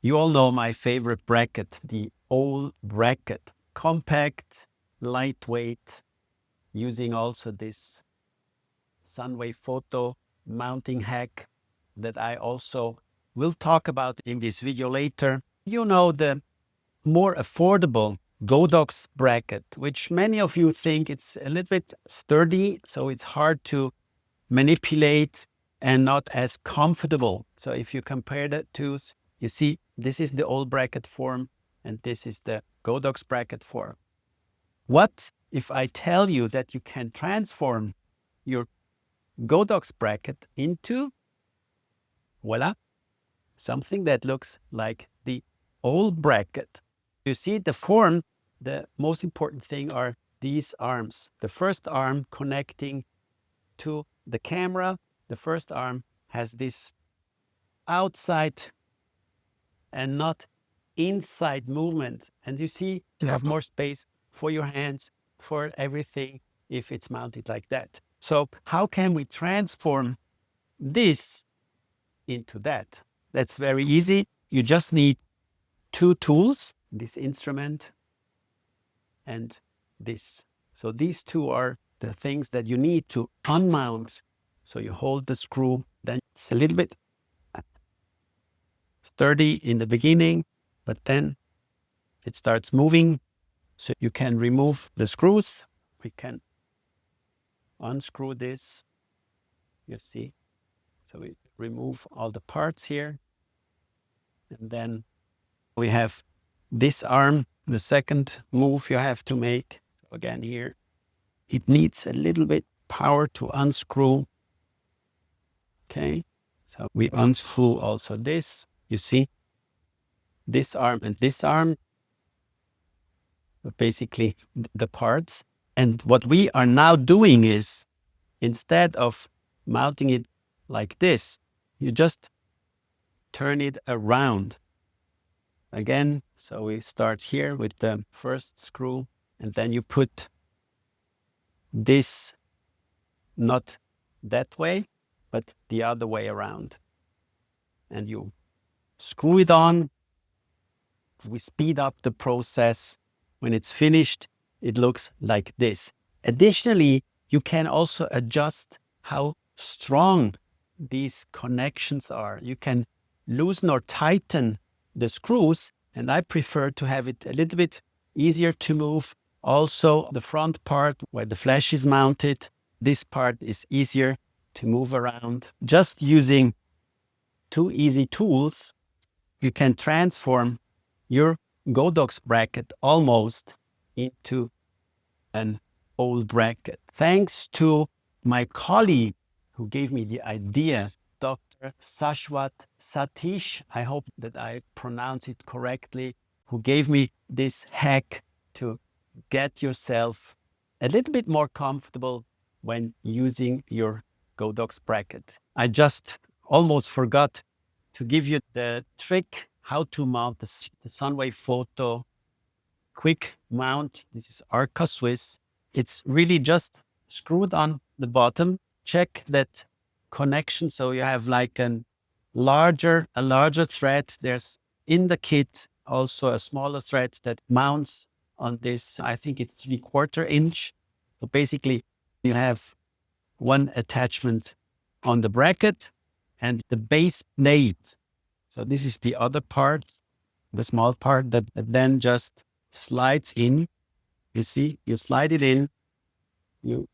You all know my favorite bracket, the Owlbracket. Compact, lightweight, using also this Sunwayfoto mounting hack that I also will talk about in this video later. You know the more affordable Godox bracket, which many of you think it's a little bit sturdy, so it's hard to manipulate and not as comfortable. So if you compare the two, you see this is the Owlbracket form and this is the Godox bracket form. What if I tell you that you can transform your Godox bracket into, voila, something that looks like the Owlbracket? You see the form, the most important thing are these arms. The first arm connecting to the camera. The first arm has this outside and not inside movement. And you see you have more space for your hands, for everything if it's mounted like that. So how can we transform this into that? That's very easy. You just need two tools, this instrument and this. So these two are the things that you need to unmount. So you hold the screw, then it's a little bit sturdy in the beginning, but then it starts moving. So you can remove the screws. We can unscrew this, you see. So we remove all the parts here. And then we have this arm, the second move you have to make. Again here, it needs a little bit power to unscrew. Okay, so we unscrew also this. You see, this arm and this arm, basically the parts. And what we are now doing is, instead of mounting it like this, you just turn it around. Again, so we start here with the first screw, and then you put this not that way, but the other way around. And you screw it on. We speed up the process. When it's finished, it looks like this. Additionally, you can also adjust how strong these connections are. You can loosen or tighten the screws, and I prefer to have it a little bit easier to move. Also, the front part where the flash is mounted, this part is easier to move around. Just using two easy tools, you can transform your Godox bracket almost into an Owlbracket. Thanks to my colleague who gave me the idea, Dr. Sashwat Sathish, I hope that I pronounce it correctly, who gave me this hack to get yourself a little bit more comfortable when using your Godox bracket. I just almost forgot to give you the trick how to mount the Sunwayfoto quick mount. This is ARCA-Swiss. It's really just screwed on the bottom. Check that connection. So you have like a larger thread. There's in the kit also a smaller thread that mounts on this. I think it's 3/4 inch. So basically you have one attachment on the bracket and the base plate. So this is the other part, the small part that then just slides in. You see, you slide it in, you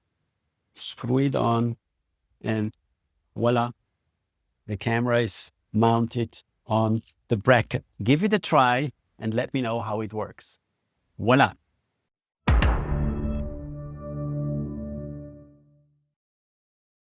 screw it on, and voila, the camera is mounted on the bracket. Give it a try and let me know how it works. Voila.